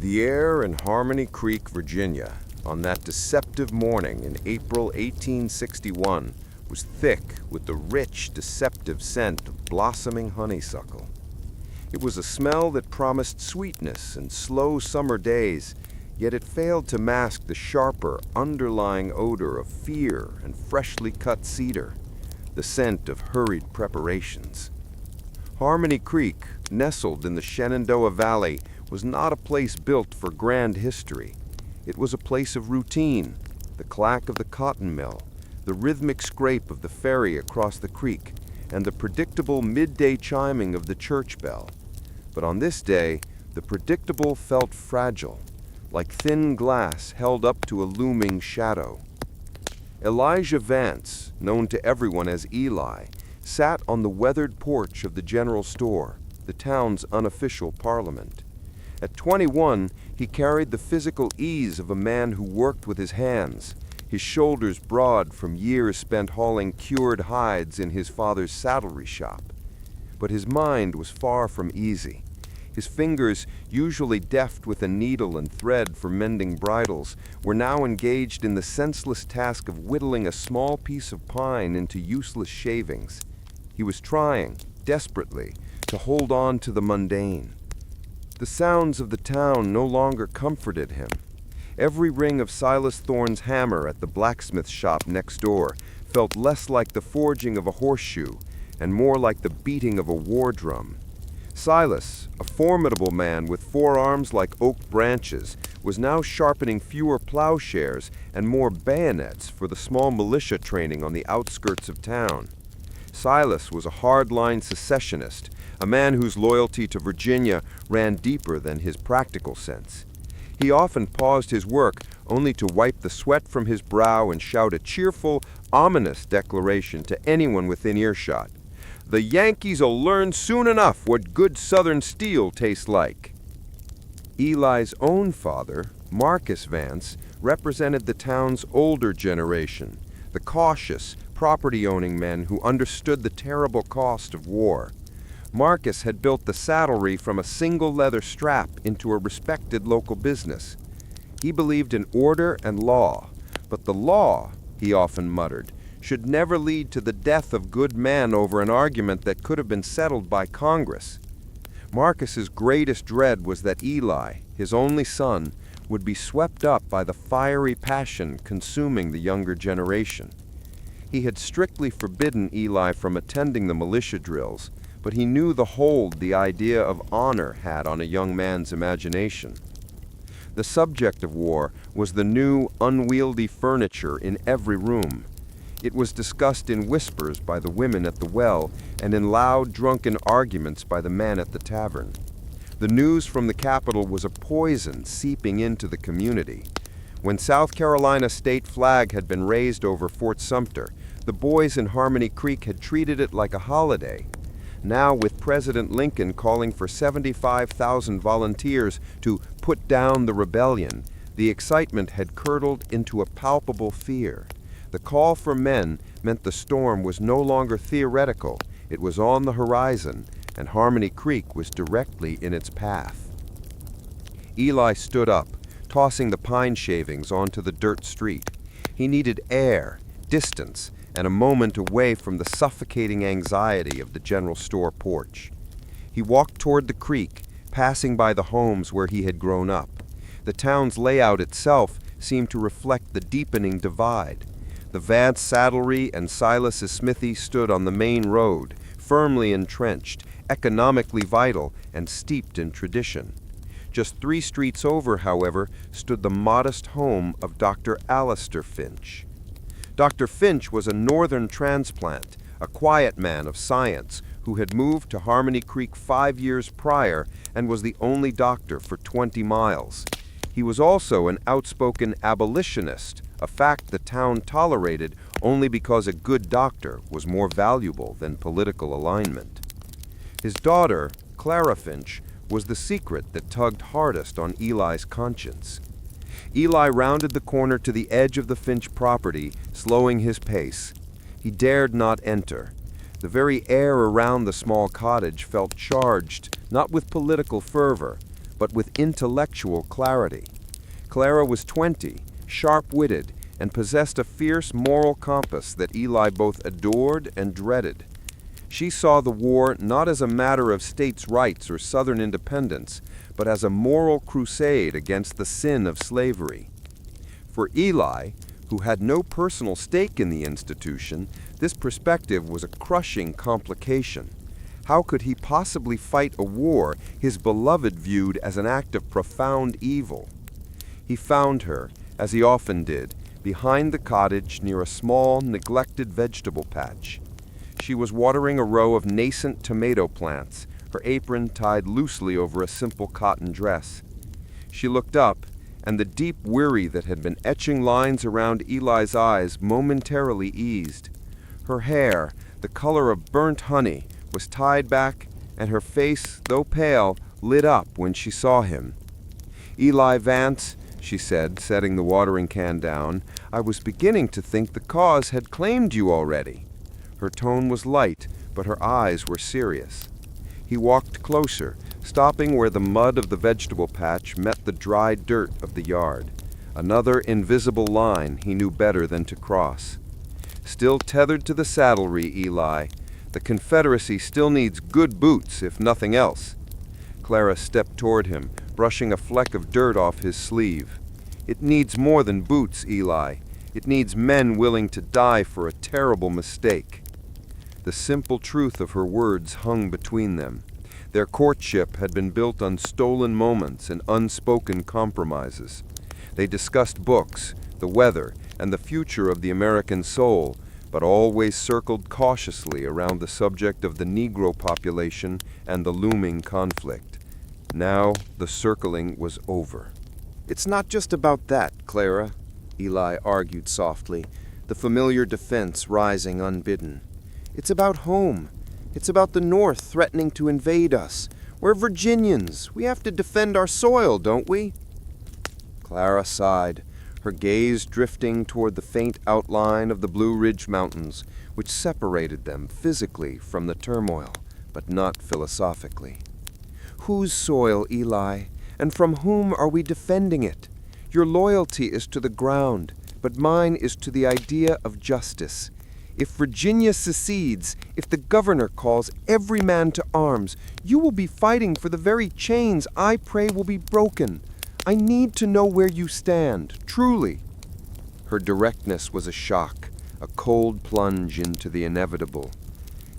The air in Harmony Creek, Virginia, on that deceptive morning in April 1861 was thick with the rich, deceptive scent of blossoming honeysuckle. It was a smell that promised sweetness and slow summer days, yet it failed to mask the sharper, underlying odor of fear and freshly cut cedar, the scent of hurried preparations. Harmony Creek, nestled in the Shenandoah Valley, was not a place built for grand history. It was a place of routine, the clack of the cotton mill, the rhythmic scrape of the ferry across the creek, and the predictable midday chiming of the church bell. But on this day, the predictable felt fragile, like thin glass held up to a looming shadow. Elijah Vance, known to everyone as Eli, sat on the weathered porch of the general store, the town's unofficial parliament. At 21, he carried the physical ease of a man who worked with his hands, his shoulders broad from years spent hauling cured hides in his father's saddlery shop. But his mind was far from easy. His fingers, usually deft with a needle and thread for mending bridles, were now engaged in the senseless task of whittling a small piece of pine into useless shavings. He was trying, desperately, to hold on to the mundane. The sounds of the town no longer comforted him. Every ring of Silas Thorne's hammer at the blacksmith shop next door felt less like the forging of a horseshoe and more like the beating of a war drum. Silas, a formidable man with forearms like oak branches, was now sharpening fewer plowshares and more bayonets for the small militia training on the outskirts of town. Silas was a hardline secessionist, a man whose loyalty to Virginia ran deeper than his practical sense. He often paused his work only to wipe the sweat from his brow and shout a cheerful, ominous declaration to anyone within earshot. "The Yankees'll learn soon enough what good Southern steel tastes like." Eli's own father, Marcus Vance, represented the town's older generation, the cautious, property-owning men who understood the terrible cost of war. Marcus had built the saddlery from a single leather strap into a respected local business. He believed in order and law, but the law, he often muttered, should never lead to the death of good men over an argument that could have been settled by Congress. Marcus's greatest dread was that Eli, his only son, would be swept up by the fiery passion consuming the younger generation. He had strictly forbidden Eli from attending the militia drills, but he knew the hold the idea of honor had on a young man's imagination. The subject of war was the new, unwieldy furniture in every room. It was discussed in whispers by the women at the well and in loud, drunken arguments by the men at the tavern. The news from the capital was a poison seeping into the community. When South Carolina's state flag had been raised over Fort Sumter, the boys in Harmony Creek had treated it like a holiday. Now, with President Lincoln calling for 75,000 volunteers to put down the rebellion, the excitement had curdled into a palpable fear. The call for men meant the storm was no longer theoretical, it was on the horizon, and Harmony Creek was directly in its path. Eli stood up, tossing the pine shavings onto the dirt street. He needed air, distance, and a moment away from the suffocating anxiety of the general store porch. He walked toward the creek, passing by the homes where he had grown up. The town's layout itself seemed to reflect the deepening divide. The Vance saddlery and Silas's smithy stood on the main road, firmly entrenched, economically vital, and steeped in tradition. Just 3 streets over, however, stood the modest home of Dr. Alistair Finch. Dr. Finch was a northern transplant, a quiet man of science who had moved to Harmony Creek 5 years prior and was the only doctor for 20 miles. He was also an outspoken abolitionist, a fact the town tolerated only because a good doctor was more valuable than political alignment. His daughter, Clara Finch, was the secret that tugged hardest on Eli's conscience. Eli rounded the corner to the edge of the Finch property, slowing his pace. He dared not enter. The very air around the small cottage felt charged, not with political fervor, but with intellectual clarity. Clara was 20, sharp-witted, and possessed a fierce moral compass that Eli both adored and dreaded. She saw the war not as a matter of states' rights or Southern independence, but as a moral crusade against the sin of slavery. For Eli, who had no personal stake in the institution, this perspective was a crushing complication. How could he possibly fight a war his beloved viewed as an act of profound evil? He found her, as he often did, behind the cottage near a small, neglected vegetable patch. She was watering a row of nascent tomato plants, her apron tied loosely over a simple cotton dress. She looked up, and the deep worry that had been etching lines around Eli's eyes momentarily eased. Her hair, the color of burnt honey, was tied back, and her face, though pale, lit up when she saw him. "Eli Vance," she said, setting the watering can down, "I was beginning to think the cause had claimed you already." Her tone was light, but her eyes were serious. He walked closer, stopping where the mud of the vegetable patch met the dry dirt of the yard. Another invisible line he knew better than to cross. "Still tethered to the saddlery, Eli. The Confederacy still needs good boots, if nothing else." Clara stepped toward him, brushing a fleck of dirt off his sleeve. "It needs more than boots, Eli. It needs men willing to die for a terrible mistake." The simple truth of her words hung between them. Their courtship had been built on stolen moments and unspoken compromises. They discussed books, the weather, and the future of the American soul, but always circled cautiously around the subject of the Negro population and the looming conflict. Now the circling was over. "It's not just about that, Clara," Eli argued softly, the familiar defense rising unbidden. "It's about home. It's about the North threatening to invade us. We're Virginians. We have to defend our soil, don't we?" Clara sighed, her gaze drifting toward the faint outline of the Blue Ridge Mountains, which separated them physically from the turmoil, but not philosophically. "Whose soil, Eli? And from whom are we defending it? Your loyalty is to the ground, but mine is to the idea of justice. If Virginia secedes, if the governor calls every man to arms, you will be fighting for the very chains I pray will be broken. I need to know where you stand, truly." Her directness was a shock, a cold plunge into the inevitable.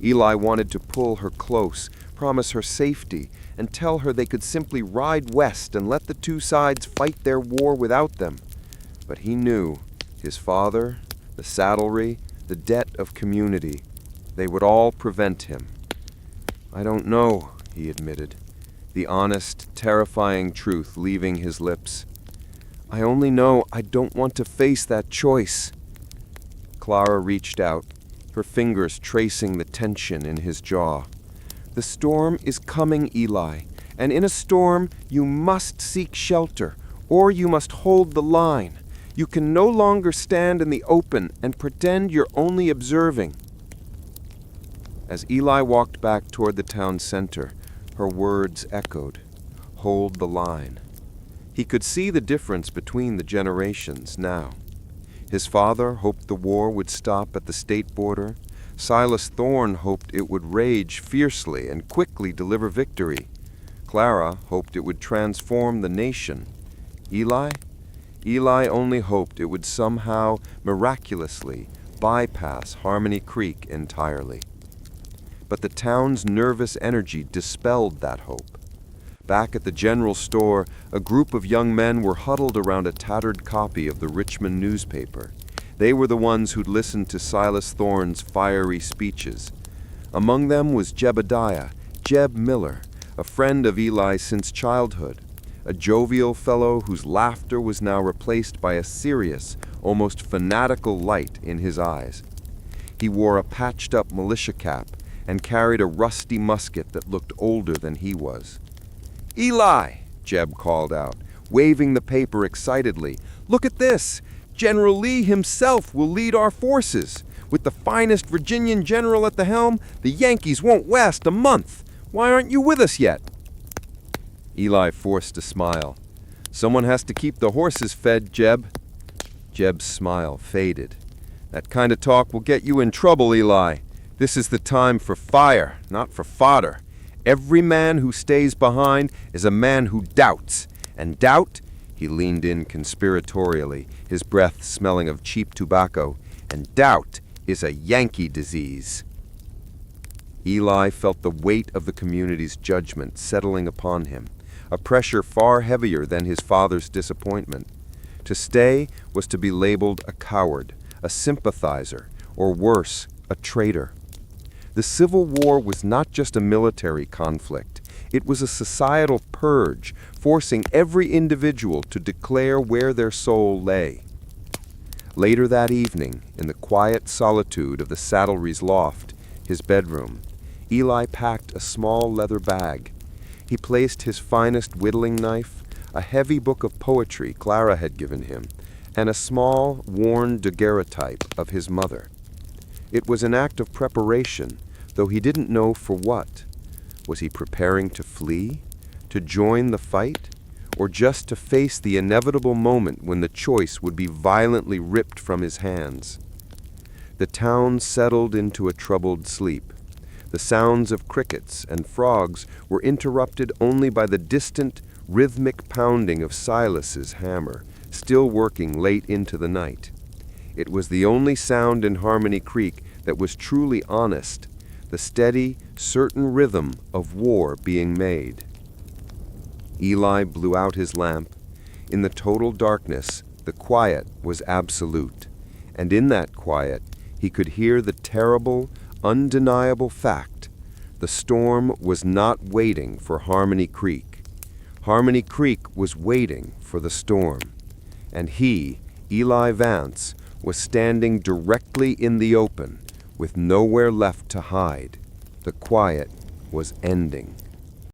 Eli wanted to pull her close, promise her safety, and tell her they could simply ride west and let the two sides fight their war without them. But he knew, his father, the saddlery, the debt of community, they would all prevent him. "I don't know," he admitted, the honest, terrifying truth leaving his lips. "I only know I don't want to face that choice." Clara reached out, her fingers tracing the tension in his jaw. "The storm is coming, Eli, and in a storm you must seek shelter, or you must hold the line. You can no longer stand in the open and pretend you're only observing." As Eli walked back toward the town center, her words echoed, "Hold the line." He could see the difference between the generations now. His father hoped the war would stop at the state border. Silas Thorne hoped it would rage fiercely and quickly deliver victory. Clara hoped it would transform the nation. Eli only hoped it would somehow, miraculously, bypass Harmony Creek entirely. But the town's nervous energy dispelled that hope. Back at the general store, a group of young men were huddled around a tattered copy of the Richmond newspaper. They were the ones who'd listened to Silas Thorne's fiery speeches. Among them was Jebediah, Jeb Miller, a friend of Eli since childhood, a jovial fellow whose laughter was now replaced by a serious, almost fanatical light in his eyes. He wore a patched-up militia cap and carried a rusty musket that looked older than he was. "Eli," Jeb called out, waving the paper excitedly, "look at this! General Lee himself will lead our forces. With the finest Virginian general at the helm, the Yankees won't last a month. Why aren't you with us yet?" Eli forced a smile. "Someone has to keep the horses fed, Jeb." Jeb's smile faded. "That kind of talk will get you in trouble, Eli. This is the time for fire, not for fodder. Every man who stays behind is a man who doubts. And doubt," he leaned in conspiratorially, his breath smelling of cheap tobacco, "and doubt is a Yankee disease." Eli felt the weight of the community's judgment settling upon him, a pressure far heavier than his father's disappointment. To stay was to be labeled a coward, a sympathizer, or worse, a traitor. The Civil War was not just a military conflict. It was a societal purge, forcing every individual to declare where their soul lay. Later that evening, in the quiet solitude of the saddlery's loft, his bedroom, Eli packed a small leather bag. He placed his finest whittling knife, a heavy book of poetry Clara had given him, and a small, worn daguerreotype of his mother. It was an act of preparation, though he didn't know for what. Was he preparing to flee? To join the fight? Or just to face the inevitable moment when the choice would be violently ripped from his hands? The town settled into a troubled sleep. The sounds of crickets and frogs were interrupted only by the distant, rhythmic pounding of Silas's hammer, still working late into the night. It was the only sound in Harmony Creek that was truly honest, the steady, certain rhythm of war being made. Eli blew out his lamp. In the total darkness, the quiet was absolute, and in that quiet, he could hear the terrible, undeniable fact: the storm was not waiting for Harmony Creek. Harmony Creek was waiting for the storm, and he, Eli Vance, was standing directly in the open, with nowhere left to hide. The quiet was ending.